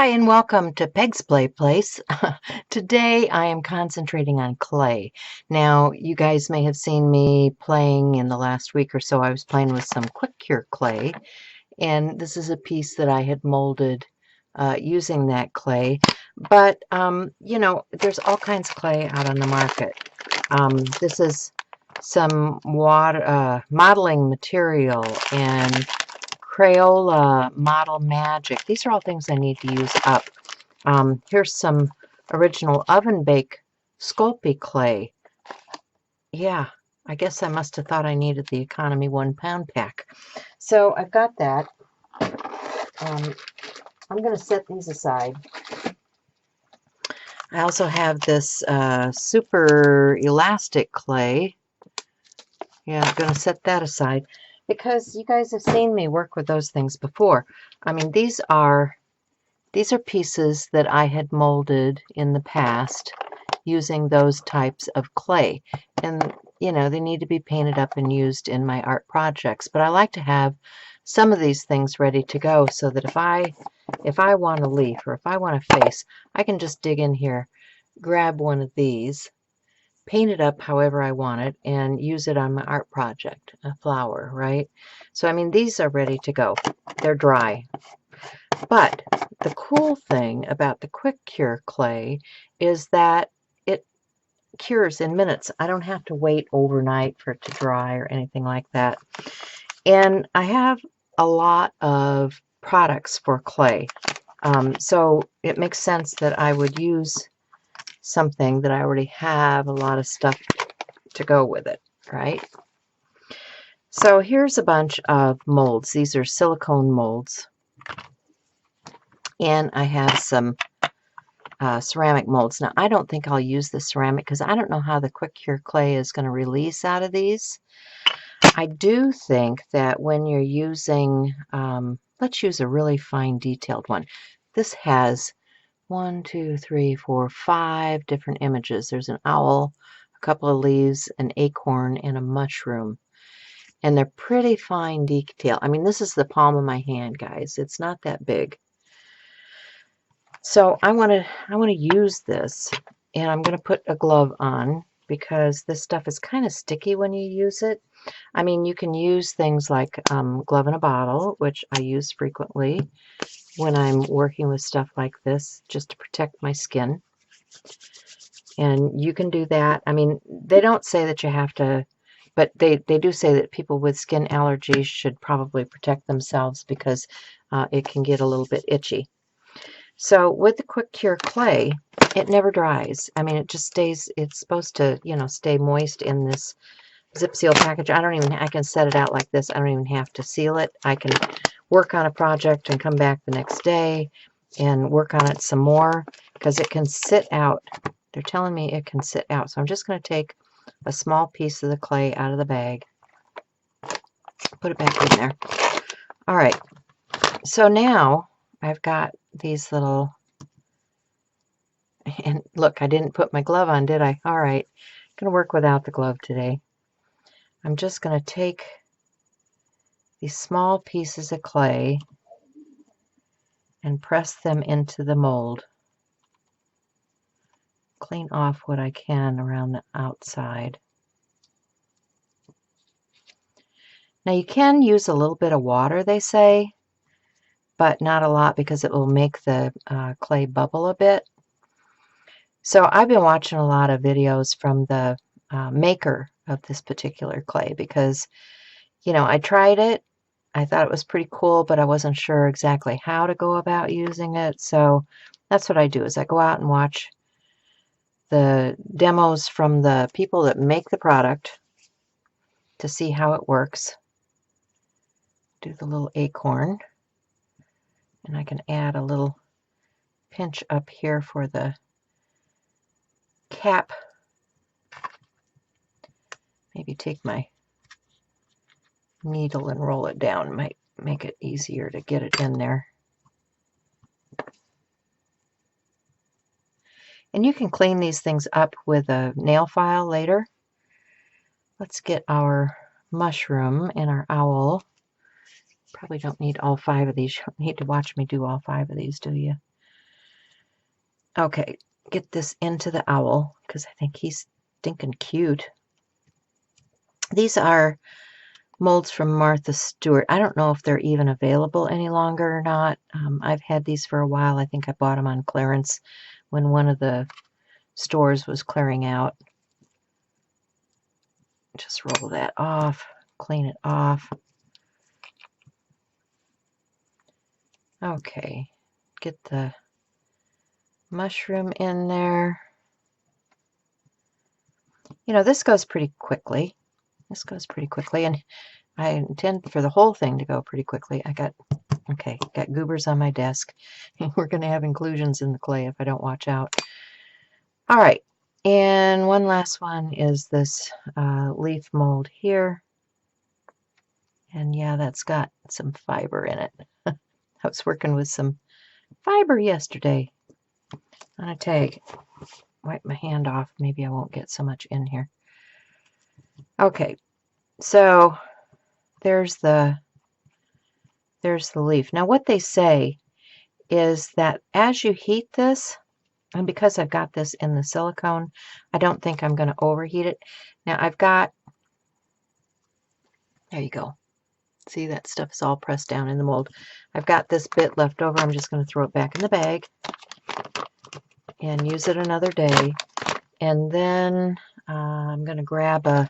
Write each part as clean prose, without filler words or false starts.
Hi, and welcome to Peg's Play Place. Today I am concentrating on clay. Now, you guys may have seen me playing in the last week or so. I was playing with some quick cure clay, and this is a piece that I had molded using that clay. But, there's all kinds of clay out on the market. This is some water modeling material and Crayola Model Magic. These are all things I need to use up. Here's some original oven bake Sculpey clay. Yeah, I guess I must have thought I needed the economy 1 pound pack. So I've got that. I'm going to set these aside. I also have this super elastic clay. Yeah, I'm going to set that aside because you guys have seen me work with those things before. I mean, these are pieces that I had molded in the past using those types of clay. And, they need to be painted up and used in my art projects. But I like to have some of these things ready to go so that if I want a leaf or if I want a face, I can just dig in here, grab one of these, paint it up however I want it, and use it on my art project, a flower, right? So, I mean, these are ready to go. They're dry. But the cool thing about the quick cure clay is that it cures in minutes. I don't have to wait overnight for it to dry or anything like that. And I have a lot of products for clay. So it makes sense that I would use something that I already have a lot of stuff to go with it, right? So here's a bunch of molds. These are silicone molds. And I have some ceramic molds. Now, I don't think I'll use the ceramic because I don't know how the quick cure clay is going to release out of these. I do think that when you're using, let's use a really fine detailed one. This has 1, 2, 3, 4, 5 different images. There's an owl, a couple of leaves, an acorn, and a mushroom. And they're pretty fine detail. I mean, this is the palm of my hand, guys. It's not that big. So I want to use this, and I'm going to put a glove on because this stuff is kind of sticky when you use it. I mean, you can use things like glove in a bottle, which I use frequently when I'm working with stuff like this, just to protect my skin. And you can do that. I mean, they don't say that you have to, but they do say that people with skin allergies should probably protect themselves because it can get a little bit itchy. So with the quick cure clay, it never dries. I mean, it just stays, it's supposed to, stay moist in this zip seal package. I can set it out like this. I don't even have to seal it. I can work on a project and come back the next day and work on it some more because it can sit out. They're telling me it can sit out. So I'm just going to take a small piece of the clay out of the bag, put it back in there. All right. So now I've got these little, and look, I didn't put my glove on, did I? All right, I'm going to work without the glove today. I'm just going to take these small pieces of clay and press them into the mold. Clean off what I can around the outside. Now you can use a little bit of water, they say, but not a lot because it will make the clay bubble a bit. So I've been watching a lot of videos from the maker of this particular clay because, I tried it. I thought it was pretty cool, but I wasn't sure exactly how to go about using it. So that's what I do is I go out and watch the demos from the people that make the product to see how it works. Do the little acorn. And I can add a little pinch up here for the cap. Maybe take my needle and roll it down. Might make it easier to get it in there. And you can clean these things up with a nail file later. Let's get our mushroom and our owl. Probably don't need all 5 of these. You don't need to watch me do all 5 of these, do you? Okay, get this into the owl because I think he's stinking cute. These are molds from Martha Stewart. I don't know if they're even available any longer or not. I've had these for a while. I think I bought them on clearance when one of the stores was clearing out. Just roll that off, clean it off. Okay, get the mushroom in there. You know, this goes pretty quickly. This goes pretty quickly, and I intend for the whole thing to go pretty quickly. got goobers on my desk. We're going to have inclusions in the clay if I don't watch out. All right, and one last one is this leaf mold here. And yeah, that's got some fiber in it. I was working with some fiber yesterday on a tag. Wipe my hand off. Maybe I won't get so much in here. Okay, so there's the leaf. Now what they say is that as you heat this, and because I've got this in the silicone, I don't think I'm going to overheat it. Now I've got, there you go. See, that stuff is all pressed down in the mold. I've got this bit left over. I'm just going to throw it back in the bag and use it another day. And then I'm going to grab a,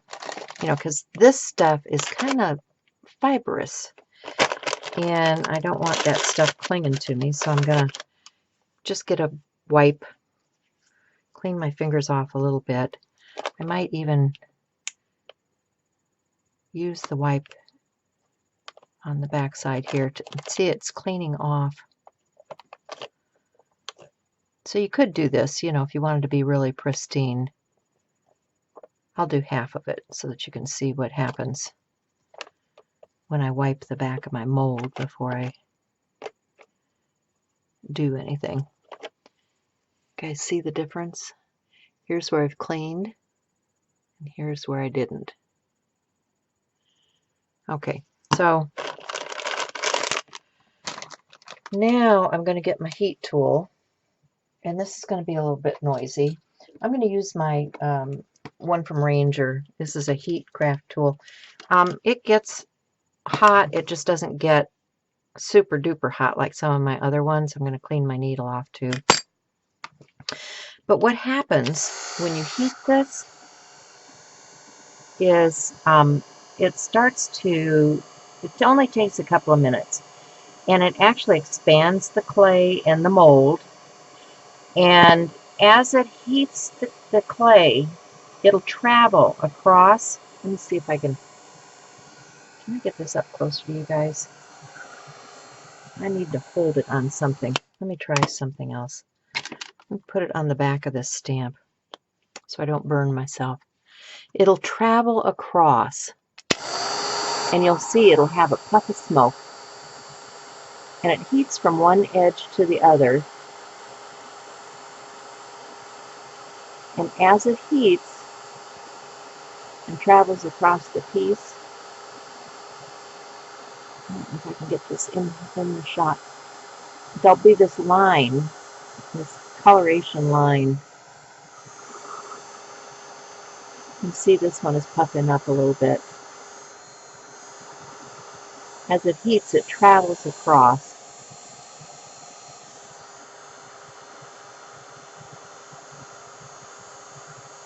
because this stuff is kind of fibrous. And I don't want that stuff clinging to me. So I'm going to just get a wipe, clean my fingers off a little bit. I might even use the wipe on the back side here to see it's cleaning off. So you could do this, if you wanted to be really pristine. I'll do half of it so that you can see what happens when I wipe the back of my mold before I do anything. Guys, see the difference? Here's where I've cleaned, and here's where I didn't. Okay, so now I'm going to get my heat tool, and this is going to be a little bit noisy. I'm going to use my one from Ranger. This is a heat craft tool. It gets hot. It just doesn't get super duper hot like some of my other ones. I'm going to clean my needle off too. But what happens when you heat this is it starts to, it only takes a couple of minutes, and it actually expands the clay and the mold. And as it heats the clay, it'll travel across. Let me see if I can I get this up close for you guys? I need to hold it on something. Let me try something else. Let me put it on the back of this stamp so I don't burn myself. It'll travel across, and you'll see it'll have a puff of smoke, and it heats from one edge to the other. And as it heats and travels across the piece, I don't know if I can get this in the shot, there'll be this line, this coloration line. You can see this one is puffing up a little bit. As it heats, it travels across.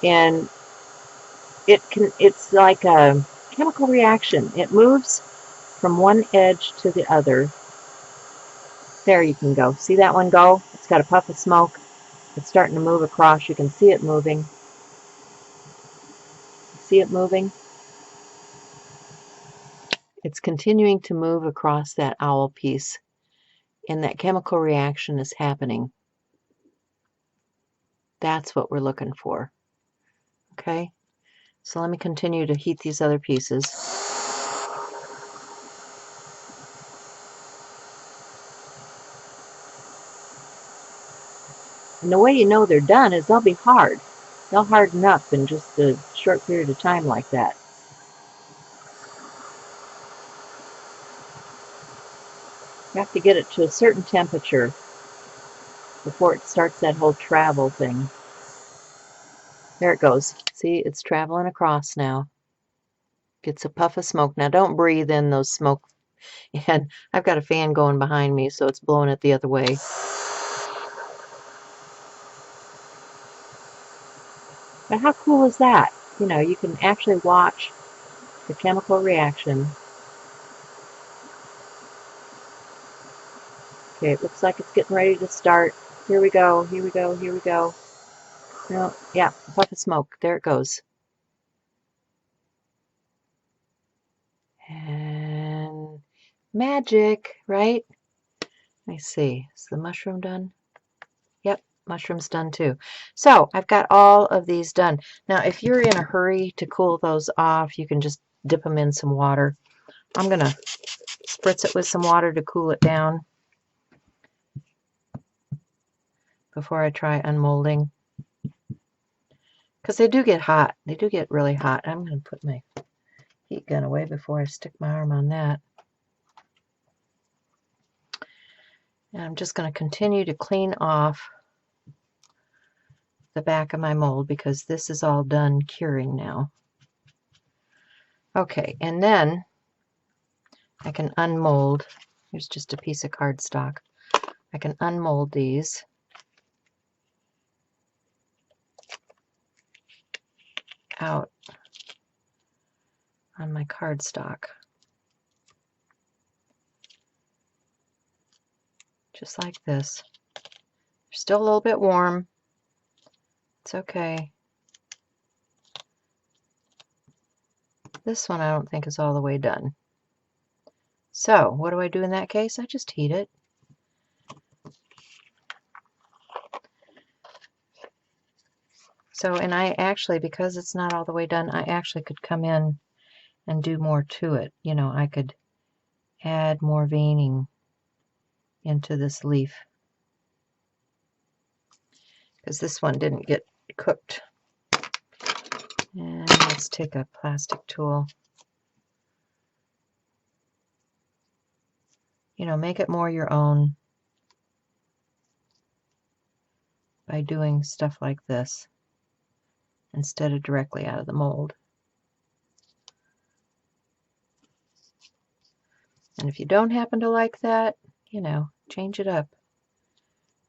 And it's like a chemical reaction. It moves from one edge to the other. There you can go. See that one go? It's got a puff of smoke. It's starting to move across. You can see it moving. See it moving? It's continuing to move across that owl piece, and that chemical reaction is happening. That's what we're looking for. Okay? So let me continue to heat these other pieces. And the way you know they're done is they'll be hard. They'll harden up in just a short period of time like that. You have to get it to a certain temperature before it starts that whole travel thing. There it goes. See, it's traveling across now. Gets a puff of smoke. Now don't breathe in those smoke. And I've got a fan going behind me, so it's blowing it the other way. But how cool is that? You know, you can actually watch the chemical reaction. Okay, it looks like it's getting ready to start. Here we go, here we go, here we go. No, yeah, puff of smoke. There it goes. And magic, right? Let me see. Is the mushroom done? Yep, mushroom's done too. So I've got all of these done. Now, if you're in a hurry to cool those off, you can just dip them in some water. I'm going to spritz it with some water to cool it down before I try unmolding. Because they do get hot. They do get really hot. I'm going to put my heat gun away before I stick my arm on that. And I'm just going to continue to clean off the back of my mold because this is all done curing now. Okay, and then I can unmold. Here's just a piece of cardstock. I can unmold these. Out on my cardstock. Just like this. They're still a little bit warm. It's okay. This one I don't think is all the way done. So what do I do in that case? I just heat it. So, and I actually, because it's not all the way done, I actually could come in and do more to it. You know, I could add more veining into this leaf. Because this one didn't get cooked. And let's take a plastic tool. You know, make it more your own by doing stuff like this instead of directly out of the mold. And if you don't happen to like that, you know, change it up.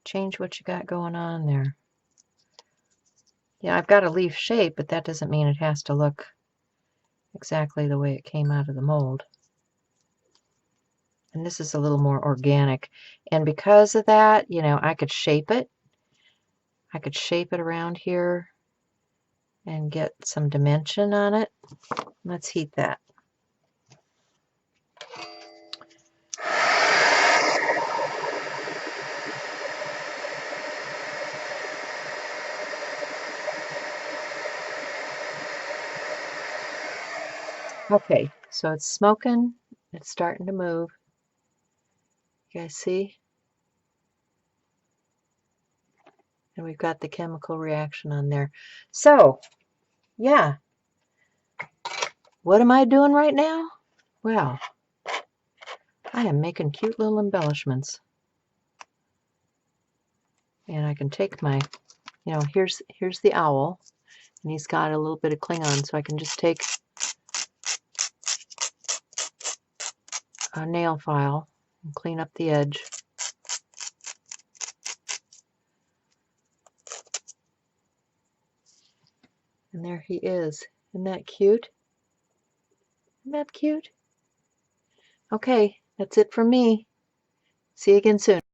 Change what you got going on there. Yeah, I've got a leaf shape, but that doesn't mean it has to look exactly the way it came out of the mold. And this is a little more organic. And because of that, you know, I could shape it. I could shape it around here and get some dimension on it. Let's heat that. Okay, so it's smoking. It's starting to move. You guys see? And we've got the chemical reaction on there. So, yeah. What am I doing right now? Well, I am making cute little embellishments. And I can take my, you know, here's the owl. And he's got a little bit of Klingon, so I can just take a nail file and clean up the edge. And there he is. Isn't that cute? Isn't that cute? Okay, that's it from me. See you again soon.